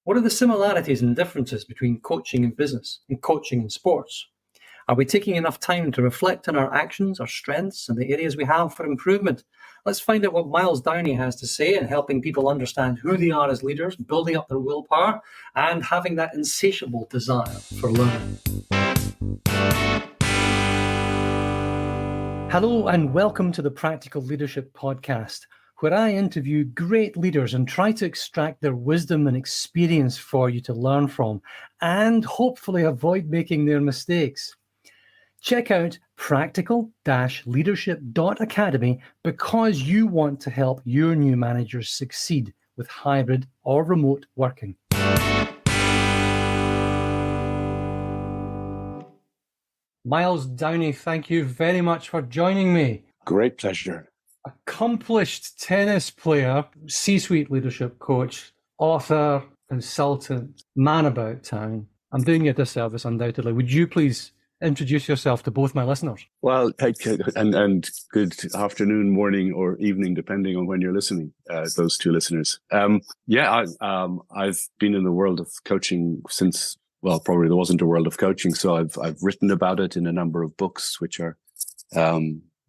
What are the similarities and differences between coaching in business and coaching in sports? Are we taking enough time to reflect on our actions, our strengths, and the areas we have for improvement? Let's find out what Myles Downey has to say in helping people understand who they are as leaders, building up their willpower, and having that insatiable desire for learning. Hello, and welcome to the Practical Leadership Podcast, where I interview great leaders and try to extract their wisdom and experience for you to learn from, and hopefully avoid making their mistakes. Check out practical-leadership.academy because you want to help your new managers succeed with hybrid or remote working. Myles Downey, thank you very much for joining me. Great pleasure. Accomplished tennis player, C-suite leadership coach, author, consultant, man about town. I'm doing you a disservice, undoubtedly. Would you please introduce yourself to both my listeners? Well, and good afternoon, morning, or evening, depending on when you're listening, those two listeners. I've been in the world of coaching since, well, probably there wasn't a world of coaching. So I've written about it in a number of books, which are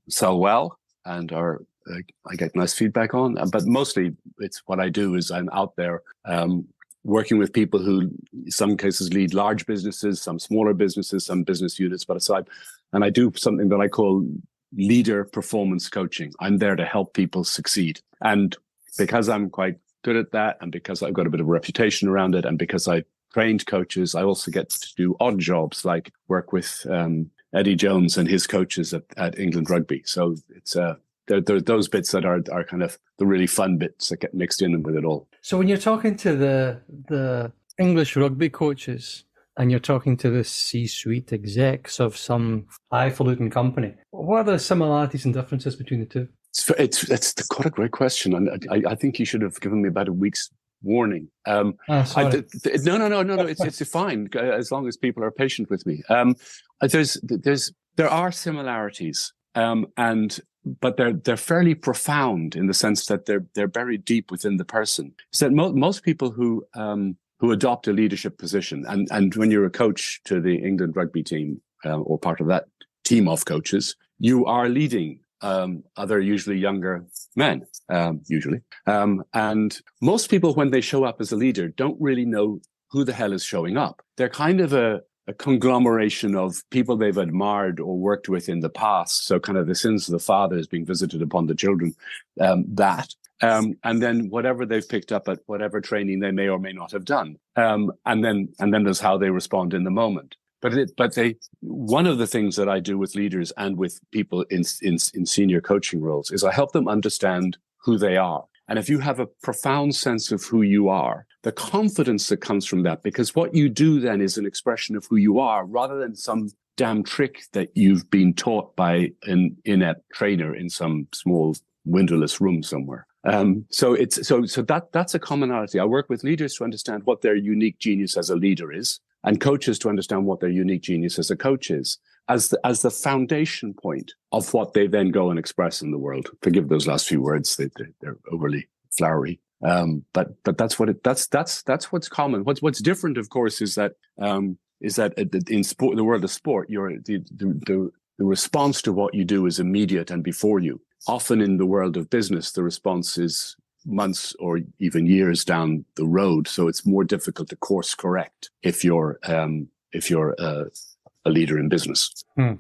sell well and are I get nice feedback on. But mostly it's what I do is I'm out there working with people who in some cases lead large businesses, some smaller businesses, some business units, and I do something that I call leader performance coaching. I'm there to help people succeed. And because I'm quite good at that, and because I've got a bit of a reputation around it, and because I trained coaches, I also get to do odd jobs like work with Eddie Jones and his coaches at England Rugby. So it's there are those bits that are kind of the really fun bits that get mixed in with it all. So when you're talking to the English rugby coaches and you're talking to the C-suite execs of some highfalutin company, what are the similarities and differences between the two? It's quite a great question. And I think you should have given me about a week's warning. Sorry. No. It's fine as long as people are patient with me. There are similarities, but they're fairly profound in the sense that they're buried deep within the person. So most people who adopt a leadership position, and when you're a coach to the England rugby team or part of that team of coaches, you are leading other usually younger men, and most people when they show up as a leader don't really know who the hell is showing up. They're kind of a conglomeration of people they've admired or worked with in the past. So kind of the sins of the fathers being visited upon the children, and then whatever they've picked up at whatever training they may or may not have done. And then there's how they respond in the moment. But one of the things that I do with leaders and with people in senior coaching roles is I help them understand who they are. And if you have a profound sense of who you are, the confidence that comes from that, because what you do then is an expression of who you are rather than some damn trick that you've been taught by an inept trainer in some small windowless room somewhere. So that's a commonality. I work with leaders to understand what their unique genius as a leader is, and coaches to understand what their unique genius as a coach is, as the foundation point of what they then go and express in the world. Forgive those last few words; they're overly flowery. But that's what's common. What's different, of course, is that in sport, the world of sport, the response to what you do is immediate and before you. Often in the world of business, the response is months or even years down the road. So it's more difficult to course correct if you're a leader in business. I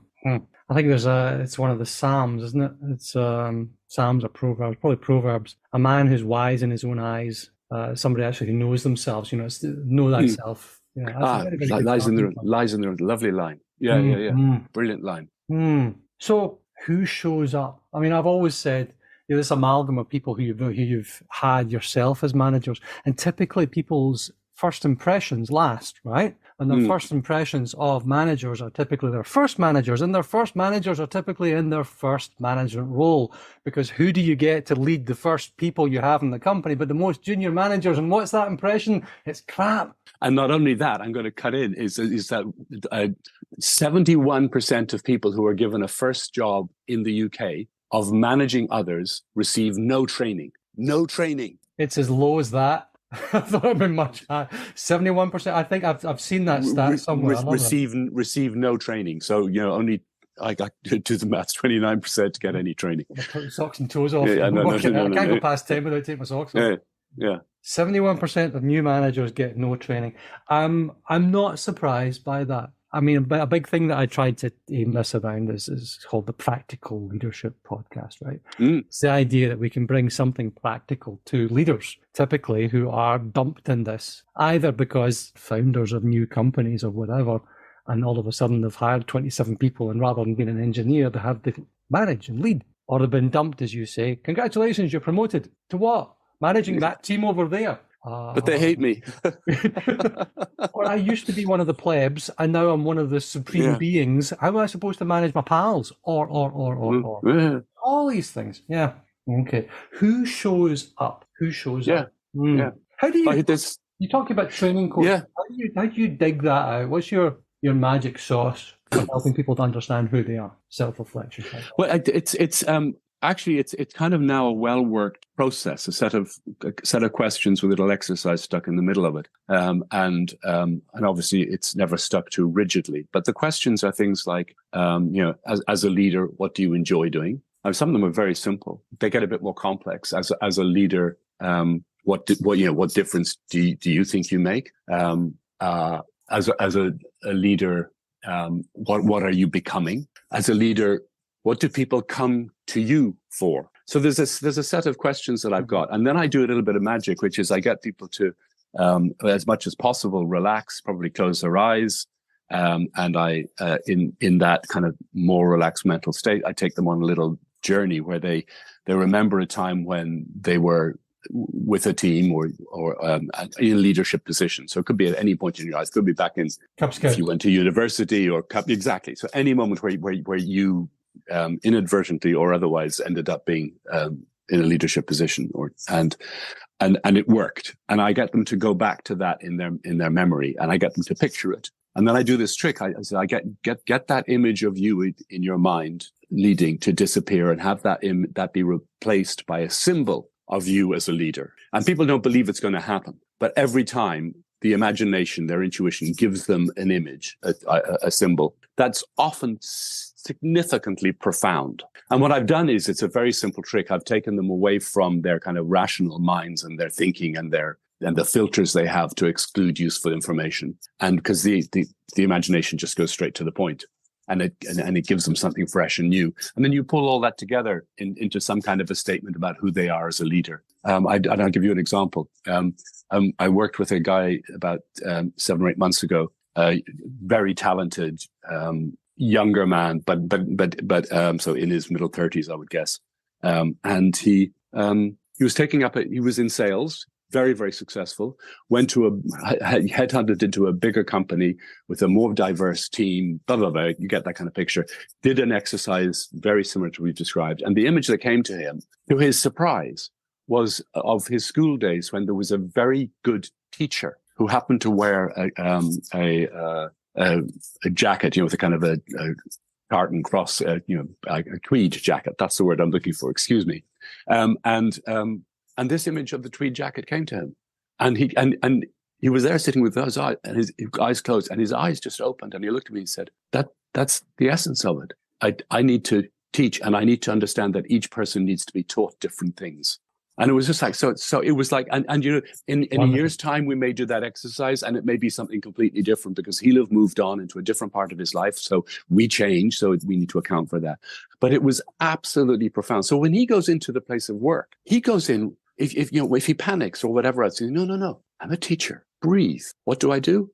think it's one of the Psalms, isn't it? It's Psalms or Proverbs, probably Proverbs. A man who's wise in his own eyes, somebody actually who knows themselves. It's know thyself. Lies in the lovely line. Yeah. Brilliant line. So who shows up? I mean, I've always said this amalgam of people who you've had yourself as managers, and typically people's first impressions last, right? And their first impressions of managers are typically their first managers, and their first managers are typically in their first management role, because who do you get to lead the first people you have in the company but the most junior managers? And what's that impression? It's crap. And not only that, I'm going to cut in, is that 71% of people who are given a first job in the UK of managing others receive no training. No training. It's as low as that. I thought it'd been much higher. 71%. I think I've seen that stat somewhere. I love receive no training. So, only I got to do the maths, 29% to get any training. Take your socks and toes off. Yeah, no, I can't go past 10 without taking my socks off. Yeah. 71% of new managers get no training. I'm not surprised by that. I mean, a big thing that I tried to aim this around is called the Practical Leadership Podcast, right? It's the idea that we can bring something practical to leaders, typically, who are dumped in this, either because founders of new companies or whatever, and all of a sudden they've hired 27 people, and rather than being an engineer, they have to manage and lead. Or they've been dumped, as you say. Congratulations, you're promoted. To what? Managing that team over there. But they hate me. Or I used to be one of the plebs, and now I'm one of the supreme beings. How am I supposed to manage my pals? Or. All these things. Yeah. Okay. Who shows up? Who shows up? Yeah. How do you... You talk about training coach. Yeah. How do you dig that out? What's your magic sauce for helping people to understand who they are? Self-reflection. Well, actually, it's kind of now a well-worked process, a set of questions with a little exercise stuck in the middle of it. And obviously it's never stuck too rigidly. But the questions are things like, as a leader, what do you enjoy doing? Some of them are very simple. They get a bit more complex. As a leader, what difference do you think you make? As a leader, what are you becoming? As a leader, what do people come to you for? So there's a set of questions that I've got, and then I do a little bit of magic, which is I get people to, as much as possible, relax, probably close their eyes, and I, in that kind of more relaxed mental state, I take them on a little journey where they remember a time when they were with a team or in a leadership position. So it could be at any point in your life. It could be back in if you went to university or exactly. So any moment where you inadvertently or otherwise ended up being in a leadership position, and it worked. And I get them to go back to that in their memory, and I get them to picture it. And then I do this trick. I get that image of you in your mind leading to disappear, and have that be replaced by a symbol of you as a leader. And people don't believe it's going to happen, but every time the imagination, their intuition gives them an image, a symbol that's often significantly profound. And what I've done is, it's a very simple trick. I've taken them away from their kind of rational minds and their thinking and the filters they have to exclude useful information. And because the imagination just goes straight to the point. And it gives them something fresh and new. And then you pull all that together into some kind of a statement about who they are as a leader. I'll give you an example. I worked with a guy about 7 or 8 months ago, very talented, younger man, but so in his middle 30s, I would guess. And he was he was in sales, very, very successful, went to headhunted into a bigger company with a more diverse team, blah, blah, blah. You get that kind of picture. Did an exercise very similar to what we've described. And the image that came to him, to his surprise, was of his school days when there was a very good teacher who happened to wear a jacket, with a kind of a tartan cross, a tweed jacket. That's the word I'm looking for. Excuse me. And this image of the tweed jacket came to him, and he was there sitting with his eyes closed, and his eyes just opened, and he looked at me and said, "That's the essence of it. I need to teach, and I need to understand that each person needs to be taught different things." And it was just like, so it was like, and in a year's time, we may do that exercise, and it may be something completely different because he'll have moved on into a different part of his life. So we change. So we need to account for that. But it was absolutely profound. So when he goes into the place of work, he goes in, if he panics or whatever else, no, I'm a teacher. Breathe. What do I do?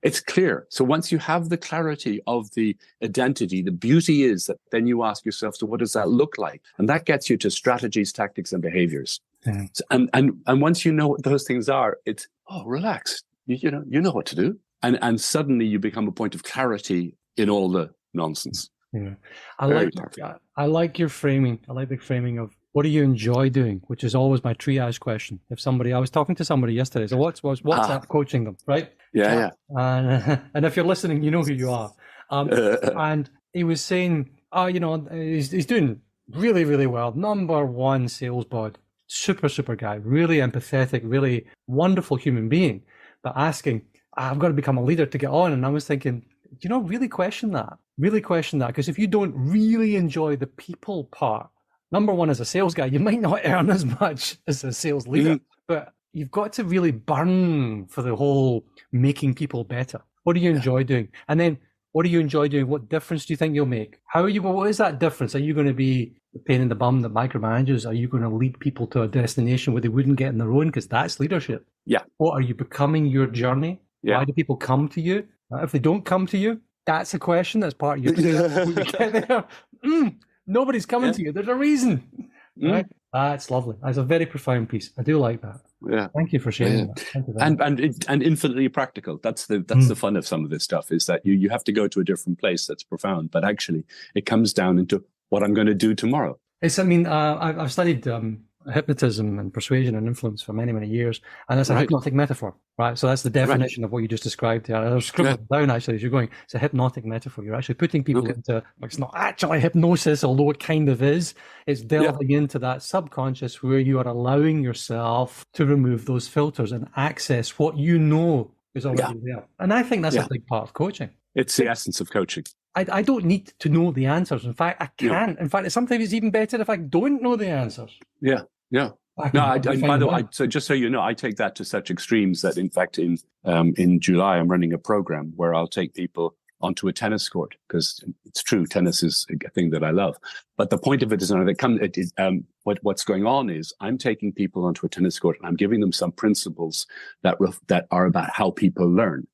It's clear. So once you have the clarity of the identity, the beauty is that then you ask yourself, so what does that look like? And that gets you to strategies, tactics, and behaviors. Yeah. So, and once you know what those things are, it's, relax. You know what to do. And suddenly you become a point of clarity in all the nonsense. Yeah. I like your framing. I like the framing of, what do you enjoy doing? Which is always my triage question. I was talking to somebody yesterday, so what's that coaching them, right? Yeah. And if you're listening, you know who you are. And he was saying, he's doing really, really well. #1 sales bod. super, super guy, really empathetic, really wonderful human being, but asking, I've got to become a leader to get on. And I was thinking, really question that. Really question that. Because if you don't really enjoy the people part, number one, as a sales guy, you might not earn as much as a sales leader, but you've got to really burn for the whole making people better. What do you enjoy doing? And then what do you enjoy doing? What difference do you think you'll make? What is that difference? Are you going to be the pain in the bum that micromanages? Are you going to lead people to a destination where they wouldn't get on their own? Because that's leadership. Yeah. What are you becoming your journey? Yeah. Why do people come to you? If they don't come to you, that's a question. That's part of your when you get there. Nobody's coming to you. There's a reason. Right? That's lovely. That's a very profound piece. I do like that. Yeah. Thank you for sharing that. Thank you and infinitely practical. That's the fun of some of this stuff, is that you have to go to a different place that's profound, but actually it comes down into what I'm going to do tomorrow. I've studied hypnotism and persuasion and influence for many, many years, and it's a hypnotic metaphor, right? So that's the definition of what you just described here. I was scribbling down actually as you're going. It's a hypnotic metaphor. You're actually putting people into, it's not actually hypnosis, although it kind of is. It's delving into that subconscious where you are allowing yourself to remove those filters and access what you know is already there. And I think that's a big part of coaching. It's the essence of coaching. I don't need to know the answers. In fact, I can't. In fact, sometimes it's even better if I don't know the answers. Yeah. No, by the way, so just so you know, I take that to such extremes that, in fact, in July, I'm running a program where I'll take people onto a tennis court, because it's true, tennis is a thing that I love. But the point of it is, what's going on is I'm taking people onto a tennis court and I'm giving them some principles that are about how people learn.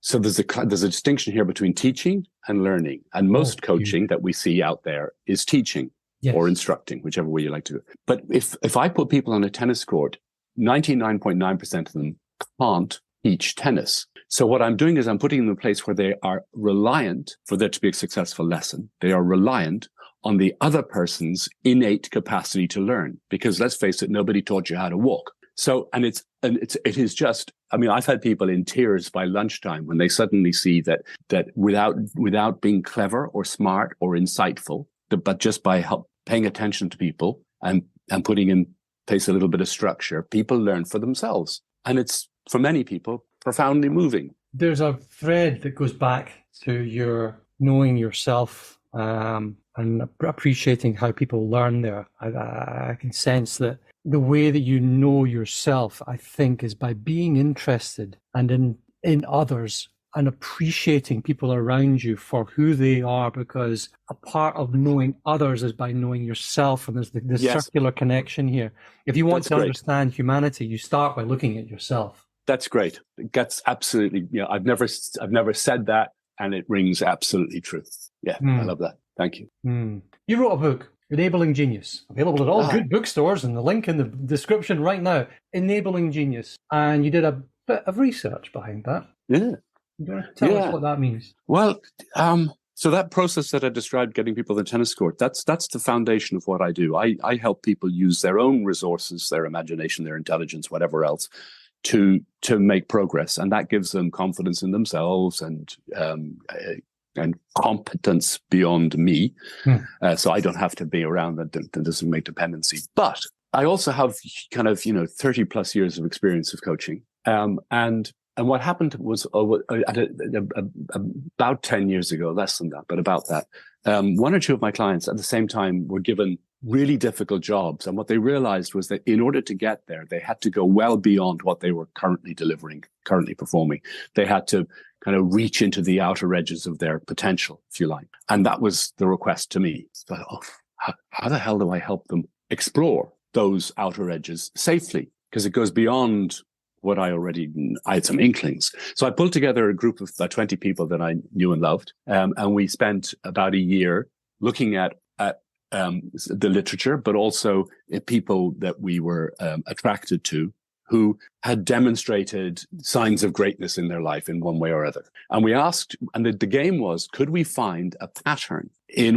So there's a distinction here between teaching and learning, and most coaching that we see out there is teaching or instructing, whichever way you like to do it. But if I put people on a tennis court, 99.9% of them can't teach tennis. So what I'm doing is I'm putting them in a place where they are reliant, for there to be a successful lesson, they are reliant on the other person's innate capacity to learn. Because let's face it, nobody taught you how to walk. So, it is just, I mean, I've had people in tears by lunchtime when they suddenly see that without being clever or smart or insightful, but just by paying attention to people and putting in place a little bit of structure, people learn for themselves. And it's, for many people, profoundly moving. There's a thread that goes back to your knowing yourself and appreciating how people learn there. I can sense that the way that you know yourself, I think, is by being interested and in others and appreciating people around you for who they are, because a part of knowing others is by knowing yourself. And there's this circular connection here. If you want to understand humanity, you start by looking at yourself. That's great. That's absolutely, I've never said that, and it rings absolutely true. Yeah, I love that. Thank you. You wrote a book, Enabling Genius, available at all good bookstores, and the link in the description right now. Enabling Genius. And you did a bit of research behind that. Yeah. You want to tell us what that means? Well, so that process that I described, getting people to the tennis court, that's the foundation of what I do. I help people use their own resources, their imagination, their intelligence, whatever else, to make progress. And that gives them confidence in themselves and competence beyond me. So I don't have to be around that doesn't make dependency. But I also have kind of, 30 plus years of experience of coaching. And what happened was about 10 years ago, less than that, but about that, one or two of my clients at the same time were given really difficult jobs. And what they realized was that in order to get there, they had to go well beyond what they were currently delivering, currently performing. They had to kind of reach into the outer edges of their potential, if you like. And that was the request to me. So, how the hell do I help them explore those outer edges safely? Because it goes beyond what I had some inklings. So I pulled together a group of about 20 people that I knew and loved. And we spent about a year looking at the literature, but also people that we were attracted to who had demonstrated signs of greatness in their life in one way or other. And we asked, and the game was, could we find a pattern in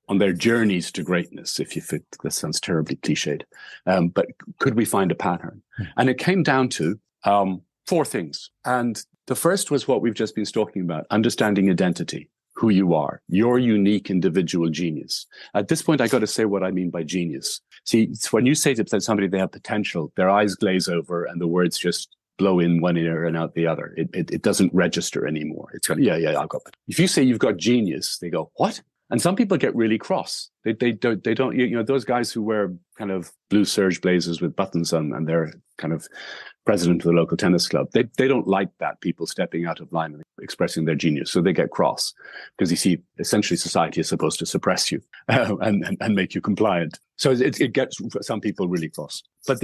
on their journeys to greatness? That sounds terribly cliched, but could we find a pattern? And it came down to 4 things. And the first was what we've just been talking about: understanding identity. who you are, your unique individual genius. At this point, I got to say what I mean by genius. See, when you say to somebody they have potential, their eyes glaze over and the words just blow in one ear and out the other. It doesn't register anymore. It's kind of, yeah, I've got it. If you say you've got genius, they go, what? And some people get really cross. They don't, those guys who wear kind of blue serge blazers with buttons on and they're kind of president of the local tennis club. They don't like that, people stepping out of line and expressing their genius. So they get cross because you see, essentially society is supposed to suppress you and make you compliant. So it gets some people really cross. But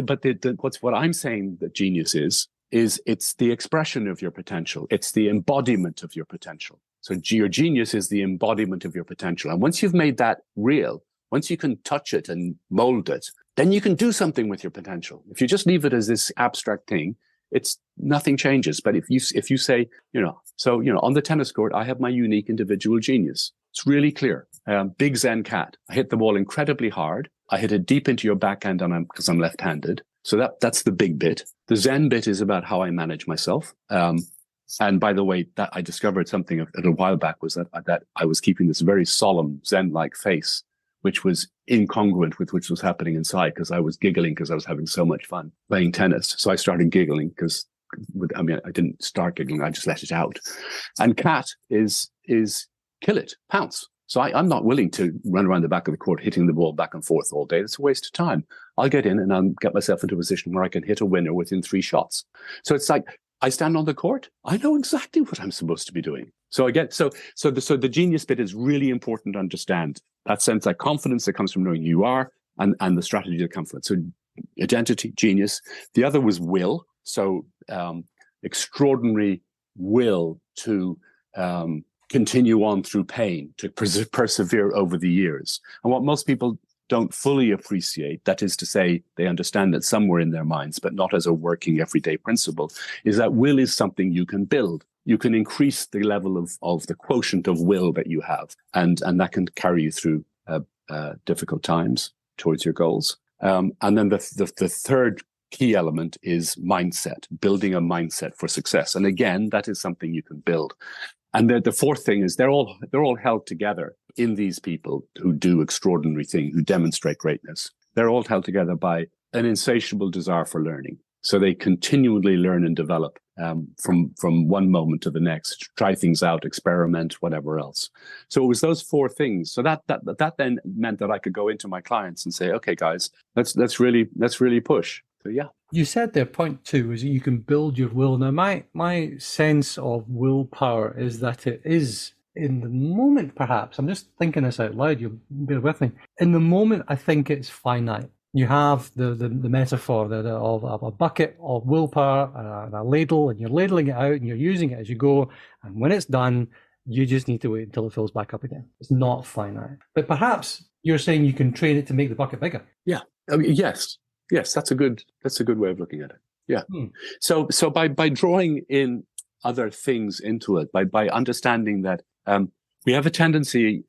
what I'm saying that genius is it's the expression of your potential. It's the embodiment of your potential. So your genius is the embodiment of your potential. And once you've made that real, once you can touch it and mold it, then you can do something with your potential. If you just leave it as this abstract thing, nothing changes. But if you say, on the tennis court, I have my unique individual genius. It's really clear. Big Zen cat. I hit the ball incredibly hard. I hit it deep into your backhand because I'm left-handed. So that's the big bit. The Zen bit is about how I manage myself. And by the way, that I discovered something a while back was that I was keeping this very solemn Zen-like face, which was incongruent with which was happening inside because I was giggling because I was having so much fun playing tennis. So I started giggling because, I didn't start giggling, I just let it out. And cat is kill it, pounce. So I'm not willing to run around the back of the court hitting the ball back and forth all day. It's a waste of time. I'll get in and I'll get myself into a position where I can hit a winner within 3 shots. So it's like, I stand on the court. I know exactly what I'm supposed to be doing. So the genius bit is really important to understand. That sense, that confidence that comes from knowing who you are and the strategy that comes from it. So identity, genius. The other was will. So extraordinary will to continue on through pain, to persevere over the years. And what most people don't fully appreciate, that is to say, they understand it somewhere in their minds, but not as a working everyday principle, is that will is something you can build. You can increase the level of the quotient of will that you have, and that can carry you through difficult times towards your goals. And then the third key element is mindset, building a mindset for success. And again, that is something you can build. And the fourth thing is they're all held together in these people who do extraordinary things, who demonstrate greatness. They're all held together by an insatiable desire for learning. So they continually learn and develop from one moment to the next, try things out, experiment, whatever else. So it was those 4 things. So that then meant that I could go into my clients and say, okay, guys, let's really push. So yeah. You said there, point 2 is that you can build your will. Now, my sense of willpower is that it is in the moment, perhaps. I'm just thinking this out loud. You'll bear with me. In the moment, I think it's finite. You have the metaphor of a bucket of willpower and a ladle, and you're ladling it out and you're using it as you go. And when it's done, you just need to wait until it fills back up again. It's not finite. But perhaps you're saying you can train it to make the bucket bigger. Yeah. Yes, that's a good way of looking at it. Yeah. So by drawing in other things into it, by understanding that we have a tendency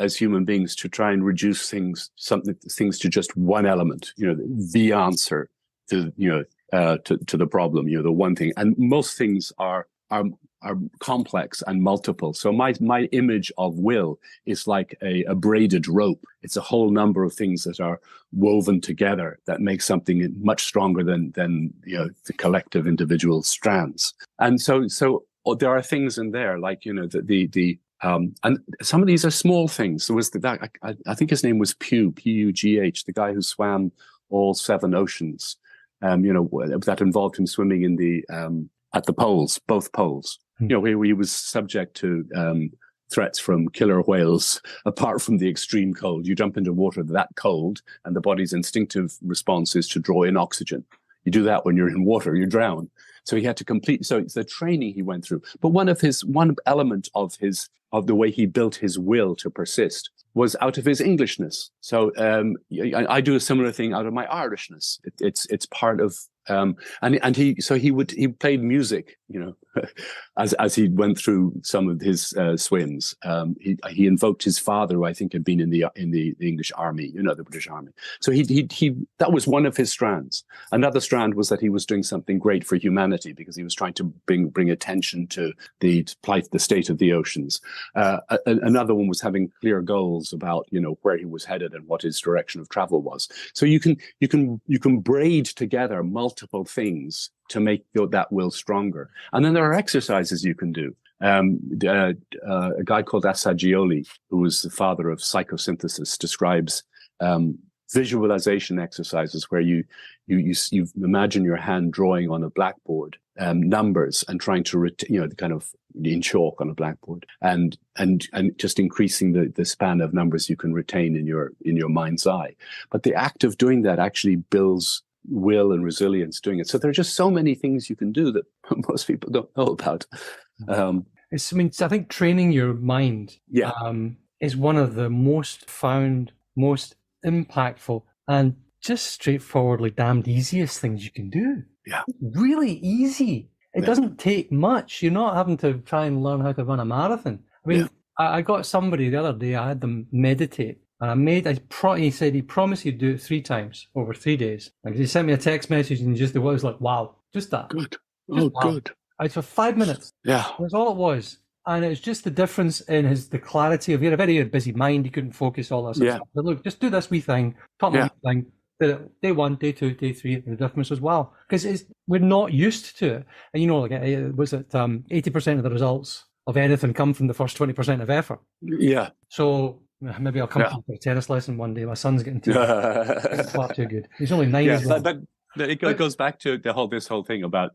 as human beings to try and reduce things to just one element, the answer to the problem, the one thing. And most things are complex and multiple. So my image of will is like a braided rope. It's a whole number of things that are woven together that make something much stronger than the collective individual strands. And so there are things in there like and some of these are small things. There was I think his name was P-U-G-H, the guy who swam all 7 oceans. That involved him swimming in the at the poles, both poles. Where he was subject to threats from killer whales. Apart from the extreme cold, you jump into water that cold, and the body's instinctive response is to draw in oxygen. You do that when you're in water, you drown. So he had to complete. So it's the training he went through. But one element of the way he built his will to persist was out of his Englishness. So I do a similar thing out of my Irishness. It's part of and he played music, as he went through some of his swims. He invoked his father, who I think had been in the English army, the British Army. So he that was one of his strands. Another strand was that he was doing something great for humanity because he was trying to bring attention to the state of the oceans. Another one was having clear goals about, where he was headed and what his direction of travel was. So you can braid together multiple things to make that will stronger. And then there are exercises you can do. A guy called Assagioli, who was the father of psychosynthesis, describes visualization exercises where you imagine your hand drawing on a blackboard numbers and trying to kind of in chalk on a blackboard and just increasing the span of numbers you can retain in your mind's eye. But the act of doing that actually builds will and resilience doing it. So there are just so many things you can do that most people don't know about. I think training your mind is one of the most impactful and just straightforwardly damned easiest things you can do. Yeah. Really easy. It doesn't take much. You're not having to try and learn how to run a marathon. I mean, I got somebody the other day, I had them meditate. And he said he promised he'd do it 3 times over 3 days. Like he sent me a text message and I was like, wow, just that. Good. Just wow. Good. It's for 5 minutes. Yeah. That's all it was. And it was just the difference in the clarity of, he had a very busy mind. He couldn't focus all that stuff. But look, just do this wee thing, wee thing. Did it day 1, day 2, day 3, and the difference was wow. Because we're not used to it. And was it 80% of the results of anything come from the first 20% of effort? Yeah. So maybe I'll come for a tennis lesson one day. My son's getting far too good. He's only 9 as well. It goes back to this whole thing about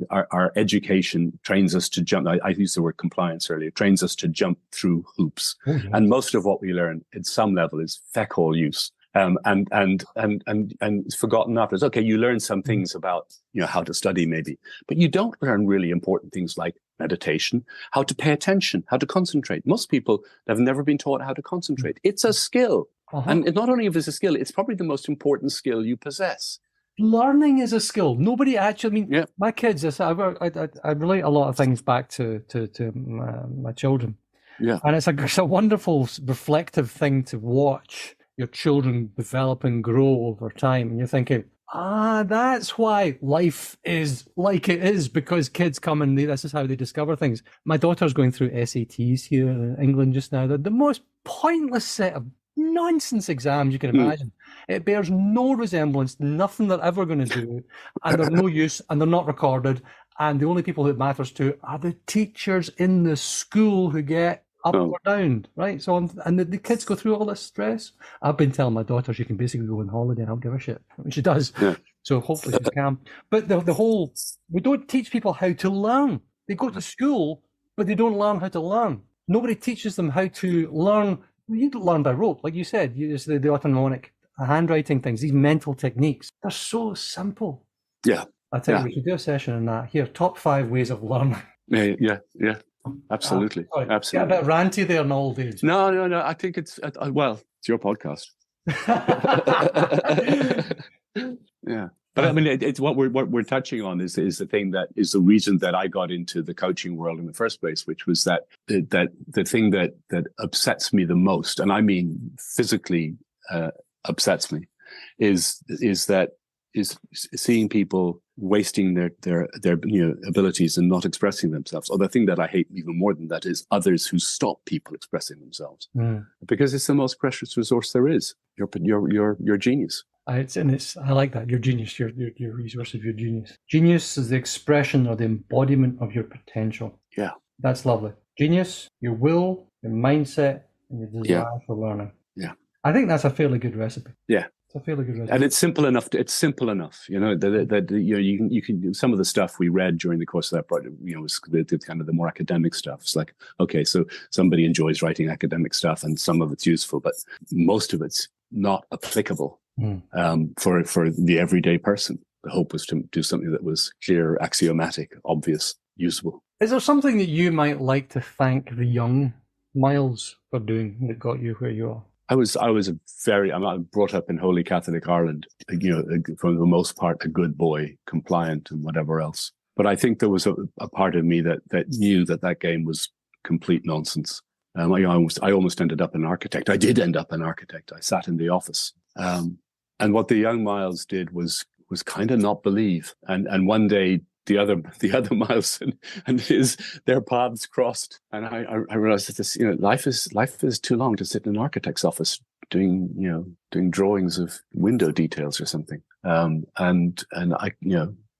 our education trains us to jump. I used the word compliance earlier. Trains us to jump through hoops, and most of what we learn at some level is feck all use. And it's forgotten afterwards. Okay, you learn some things about how to study maybe, but you don't learn really important things like meditation, how to pay attention, how to concentrate. Most people have never been taught how to concentrate. It's a skill. And not only if it's a skill, it's probably the most important skill you possess. Learning is a skill. Nobody actually, my kids, I relate a lot of things back to my children. Yeah. And it's a wonderful reflective thing to watch your children develop and grow over time. And you're thinking, that's why life is like it is, because kids come and this is how they discover things. My daughter's going through SATs here in England just now. They're the most pointless set of nonsense exams you can imagine. It bears no resemblance to nothing they're ever going to do, and they're no use, and they're not recorded, and the only people who it matters to are the teachers in the school who get up or down, right? So, and the kids go through all this stress. I've been telling my daughter she can basically go on holiday and I don't give a shit. And she does. Yeah. So hopefully she can. But we don't teach people how to learn. They go to school, but they don't learn how to learn. Nobody teaches them how to learn. You don't learn by rote, like you said. You just the autonomic handwriting things, these mental techniques. They're so simple. Yeah. I tell you, we should do a session on that. Here, top 5 ways of learning. Yeah. Absolutely. Absolutely. Yeah, a bit ranty there in old age. No. I think it's it's your podcast. Yeah. But I mean, it's what we're touching on is the thing that is the reason that I got into the coaching world in the first place, which was that the thing that upsets me the most, and I mean physically upsets me, is seeing people wasting their abilities and not expressing themselves. Or the thing that I hate even more than that is others who stop people expressing themselves, because it's the most precious resource there is. Your genius. I like that. Your genius, your resource of your genius. Genius is the expression or the embodiment of your potential. Yeah. That's lovely. Genius, your will, your mindset, and your desire for learning. Yeah. I think that's a fairly good recipe. Yeah. It's a fairly good recipe. And it's simple enough. You can do some of the stuff we read during the course of that project, was the kind of the more academic stuff. It's like, okay, so somebody enjoys writing academic stuff and some of it's useful, but most of it's not applicable for the everyday person. The hope was to do something that was clear, axiomatic, obvious, usable. Is there something that you might like to thank the young Myles for doing that got you where you are? I'm brought up in Holy Catholic Ireland, for the most part, a good boy, compliant and whatever else. But I think there was a part of me that knew that game was complete nonsense. I almost ended up an architect. I did end up an architect. I sat in the office. And what the young Myles did was kind of not believe. And one day the other Miles and their paths crossed, and I realized that this, life is too long to sit in an architect's office doing drawings of window details or something. And I,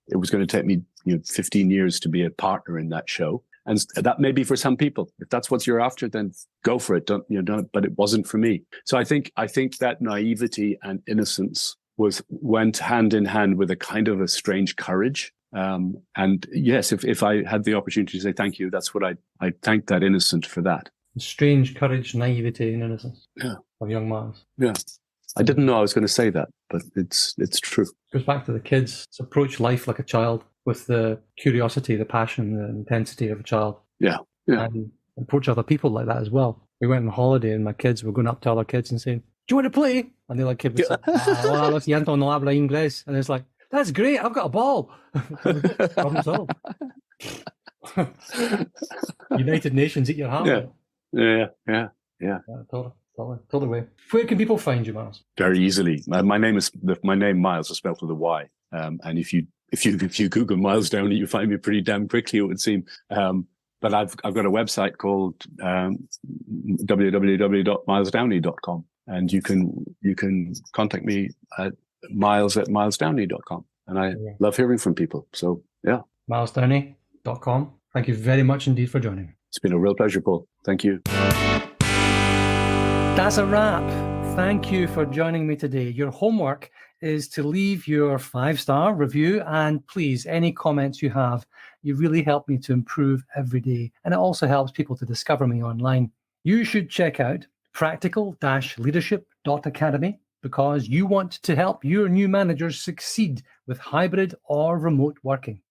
it was going to take me 15 years to be a partner in that show. And that may be for some people. If that's what you're after, then go for it. Don't. But it wasn't for me. So I think that naivety and innocence went hand in hand with a kind of a strange courage. And yes, if I had the opportunity to say thank you, that's what I thank that innocent for that. Strange courage, naivety, and innocence. Yeah. Of young Miles. Yeah. I didn't know I was going to say that, but it's true. It goes back to the kids. It's approach life like a child with the curiosity, the passion, the intensity of a child. Yeah. Yeah. And approach other people like that as well. We went on holiday and my kids were going up to other kids and saying, "Do you want to play?" And the other kid was like, "Hola, lo siento, no hablo inglés." And it's like, "That's great, I've got a ball." Problem solved. United Nations at your hand. Yeah. Totally way. Where can people find you, Miles? Very easily. My name Miles is spelled with a Y. And if you Google Myles Downey, you find me pretty damn quickly, it would seem. But I've got a website called www.milesdowney.com, and you can contact me at miles@milesdowney.com. And I love hearing from people. So yeah. milesdowney.com. Thank you very much indeed for joining me. It's been a real pleasure, Paul. Thank you. That's a wrap. Thank you for joining me today. Your homework is to leave your 5-star review, and please, any comments you have, you really help me to improve every day, and it also helps people to discover me online. You should check out practical-leadership.academy because you want to help your new managers succeed with hybrid or remote working.